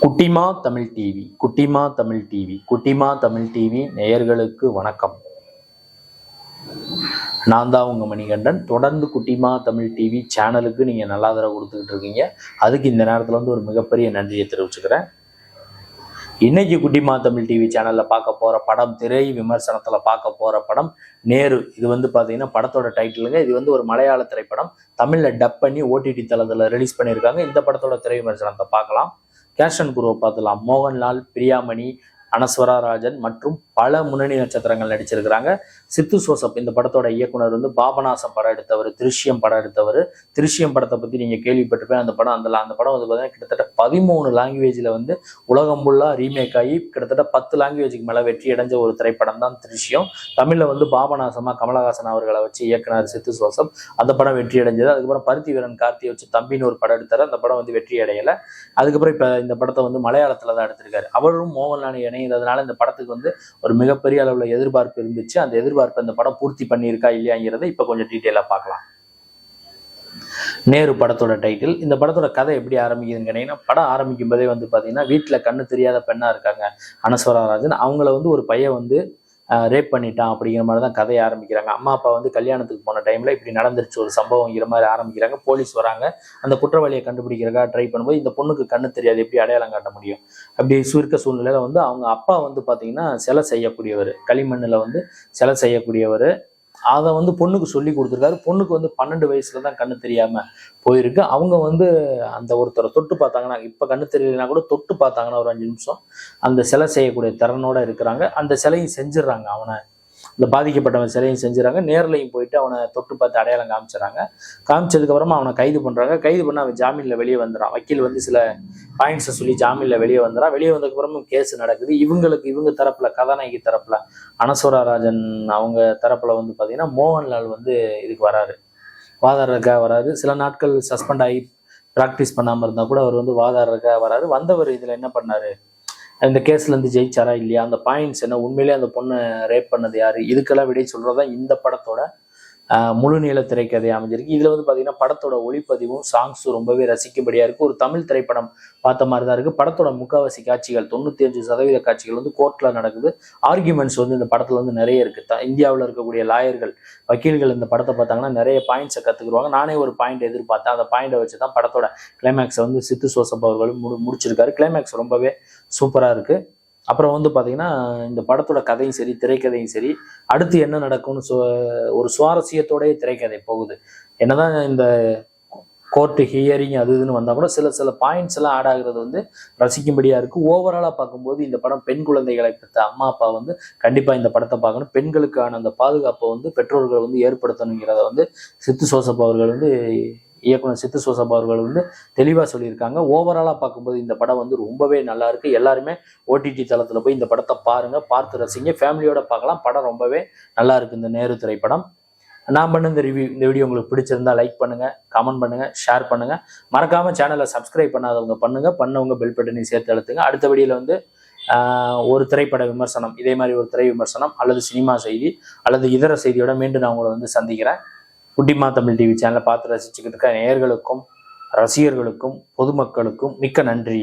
குட்டிமா தமிழ் டிவி குட்டிமா தமிழ் டிவி நேயர்களுக்கு வணக்கம். நான் தான் உங்க மணிகண்டன். தொடர்ந்து குட்டிமா தமிழ் டிவி சேனலுக்கு நீங்க நல்ல ஆதரவு கொடுத்துக்கிட்டு இருக்கீங்க. அதுக்கு இந்த நேரத்துல ஒரு மிகப்பெரிய நன்றியை தெரிவிச்சுக்கிறேன். இன்னைக்கு குட்டிமா தமிழ் டிவி சேனல்ல பார்க்க போற படம், திரை விமர்சனத்துல பார்க்க போற படம் நேரு. இது பாத்தீங்கன்னா படத்தோட டைட்டிலுங்க. இது ஒரு மலையாள திரைப்படம். தமிழ்ல டப் பண்ணி ஓடிடி தளத்துல ரிலீஸ் பண்ணியிருக்காங்க. இந்த படத்தோட திரை விமர்சனத்தை பார்க்கலாம். கேஷ் அண்ட் குருவை பார்த்துலாம். மோகன்லால், பிரியாமணி, அனஸ்வரா ராஜன் மற்றும் பல முன்னணி நட்சத்திரங்கள் நடிச்சிருக்கிறாங்க. சித்து சோசப் இந்த படத்தோட இயக்குனர் பாபநாசம் படம் எடுத்தவர், திருஷ்யம் படம் எடுத்தவர். திருஷ்யம் படத்தை பத்தி நீங்க கேள்விப்பட்டிருப்பேன். அந்த படம் பார்த்தீங்கன்னா கிட்டத்தட்ட 13 லாங்குவேஜ்ல உலகம் ஃபுல்லா ரீமேக் ஆகி கிட்டத்தட்ட 10 லாங்குவேஜுக்கு மேல வெற்றி அடைஞ்ச ஒரு திரைப்படம் தான் திருஷ்யம். தமிழ்ல பாபநாசமா கமலஹாசன் அவர்களை வச்சு இயக்குனர் சித்து சோசப். அந்த படம் வெற்றி அடைஞ்சது. அதுக்கப்புறம் பருத்தி வீரன் கார்த்தியை வச்சு தம்பின்னு ஒரு படம் எடுத்தாரு. அந்த படம் வெற்றி அடையலை. அதுக்கப்புறம் இப்ப இந்த படத்தை மலையாளத்துல தான் எடுத்திருக்காரு. அவரும் மோகன்லால் இணைந்ததுனால இந்த படத்துக்கு ஒரு மிகப்பெரிய அளவுல எதிர்பார்ப்பு இருந்துச்சு. அந்த எதிர்பார்ப்பு இந்த படம் பூர்த்தி பண்ணியிருக்கா இல்லையாங்கிறத இப்ப கொஞ்சம் டீட்டெயிலா பார்க்கலாம். நேரு படத்தோட டைட்டில். இந்த படத்தோட கதை எப்படி ஆரம்பிக்குதுன்னு கேட்டீங்கன்னா, படம் ஆரம்பிக்கும் போதே பாத்தீங்கன்னா வீட்டுல கண்ணு தெரியாத பெண்ணா இருக்காங்க அனஸ்வரா ராஜன். அவங்கள ஒரு பையன் ரேப் பண்ணிட்டான் அப்படிங்கிற மாதிரி தான் கதையை ஆரம்பிக்கிறாங்க. அம்மா அப்பா கல்யாணத்துக்கு போன டைம்ல இப்படி நடந்துருச்சு ஒரு சம்பவங்கிற மாதிரி ஆரம்பிக்கிறாங்க. போலீஸ் வராங்க. அந்த குற்றவாளியை கண்டுபிடிக்கிறதுக்காக ட்ரை பண்ணும்போது இந்த பொண்ணுக்கு கண்ணு தெரியாது, எப்படி அடையாளம் காட்ட முடியும்? அப்படி இருக்க சூழ்நிலையில அவங்க அப்பா பாத்தீங்கன்னா சிலை செய்யக்கூடியவர், களிமண்ணுல சிலை செய்யக்கூடியவர். அதை பொண்ணுக்கு சொல்லி கொடுத்துருக்காரு. பொண்ணுக்கு 12 வயசுல தான் கண்ணு தெரியாம போயிருக்கு. அவங்க அந்த ஒருத்தரை தொட்டு பார்த்தாங்கன்னா, இப்ப கண்ணு தெரியலனா கூட தொட்டு பார்த்தாங்கன்னா ஒரு 5 நிமிஷம் அந்த சிலை செய்யக்கூடிய திறனோட இருக்கிறாங்க. அந்த சிலையும் செஞ்சிடறாங்க. இந்த பாதிக்கப்பட்டவன் சிலையும் செஞ்சுறாங்க. நேர்லையும் போயிட்டு அவனை தொட்டு பார்த்து அடையாளம் காமிச்சிடறாங்க. காமிச்சதுக்கு அப்புறமா அவனை கைது பண்றாங்க. கைது பண்ண அவன் ஜாமீன்ல வெளியே வந்துடான். வக்கீல் சில பாயிண்ட்ஸை சொல்லி ஜாமீன்ல வெளியே வந்துடான். வெளியே வந்ததுக்கு அப்புறமும் கேஸ் நடக்குது. இவங்க தரப்புல, கதாநாயகி தரப்புல அனஸ்வரா ராஜன் அவங்க தரப்புல பாத்தீங்கன்னா மோகன்லால் இதுக்கு வராரு, வாதாடுறதுக்காக வராரு. சில நாட்கள் சஸ்பெண்ட் ஆகி ப்ராக்டிஸ் பண்ணாம இருந்தா கூட அவர் வாதாடுறதுக்காக வராரு. வந்தவர் இதுல என்ன பண்ணாரு, இந்த கேஸ்ல ஜெயிச்சாரா இல்லையா, அந்த பாயிண்ட்ஸ் என்ன, உண்மையிலேயே அந்த பொண்ணை ரேப் பண்ணது யாரு, இதுக்கெல்லாம் விடை சொல்றதா இந்த படத்தோட முழு நீள திரைக்கதை அமைஞ்சிருக்கு. இதுல பாத்தீங்கன்னா படத்தோட ஒளிப்பதிவும் சாங்ஸும் ரொம்பவே ரசிக்கும்படியா இருக்கு. ஒரு தமிழ் திரைப்படம் பார்த்த மாதிரி தான் இருக்கு. படத்தோட முக்காவாசி காட்சிகள் 95% காட்சிகள் கோர்ட்ல நடக்குது. ஆர்கியூமெண்ட்ஸ் இந்த படத்துல நிறைய இருக்கு. இந்தியாவில் இருக்கக்கூடிய லாயர்கள், வக்கீல்கள் இந்த படத்தை பார்த்தாங்கன்னா நிறைய பாயிண்ட்ஸை கத்துக்குருவாங்க. நானே ஒரு பாயிண்ட் எதிர்பார்த்தேன். அந்த பாயிண்டை வச்சுதான் படத்தோட கிளைமேக்ஸை சித்து சோசப் அவர்களும் முடிச்சிருக்காரு. கிளைமேக்ஸ் ரொம்பவே சூப்பரா இருக்கு. அப்புறம் பாத்தீங்கன்னா இந்த படத்தோட கதையும் சரி, திரைக்கதையும் சரி, அடுத்து என்ன நடக்கும்னு ஒரு சுவாரஸ்யத்தோடய திரைக்கதை போகுது. என்னதான் இந்த கோர்ட்டு ஹியரிங் அது இதுன்னு வந்தா கூட சில பாயிண்ட்ஸ் எல்லாம் ஆட் ஆகுறது ரசிக்கும்படியா இருக்கு. ஓவராலா பார்க்கும்போது இந்த படம் பெண் குழந்தைகளை பெற்ற அம்மா அப்பா கண்டிப்பா இந்த படத்தை பார்க்கணும். பெண்களுக்கான அந்த பாதுகாப்பை பெற்றோர்கள் ஏற்படுத்தணுங்கிறத சித்து சோசப் அவர்கள் இயக்குனர் சித்து சோசப் அவர்கள் தெளிவா சொல்லியிருக்காங்க. ஓவராலா பார்க்கும்போது இந்த படம் ரொம்பவே நல்லா இருக்கு. எல்லாருமே ஓடிடி தளத்துல போய் இந்த படத்தை பாருங்க, பார்த்து ரசிங்க, ஃபேமிலியோட பார்க்கலாம். படம் ரொம்பவே நல்லா இருக்கு. இந்த நேரு திரைப்படம். நான் பண்ண இந்த வீடியோ உங்களுக்கு பிடிச்சிருந்தா லைக் பண்ணுங்க, கமெண்ட் பண்ணுங்க, ஷேர் பண்ணுங்க. மறக்காம சேனலை சப்ஸ்கிரைப் பண்ணாதவங்க பண்ணவங்க பெல் பட்டனையும் சேர்த்து அழுத்துங்க. அடுத்த வீடியோல ஒரு திரைப்பட விமர்சனம், இதே மாதிரி ஒரு திரை விமர்சனம் அல்லது சினிமா செய்தி அல்லது இதர செய்தியோட மீண்டும் நான் உங்களை சந்திக்கிறேன். குட்டிமா தமிழ் டிவி சேனலை பார்த்து ரசிச்சுக்கிட்டு இருக்க நேயர்களுக்கும் ரசிகர்களுக்கும் பொதுமக்களுக்கும் மிக்க நன்றி.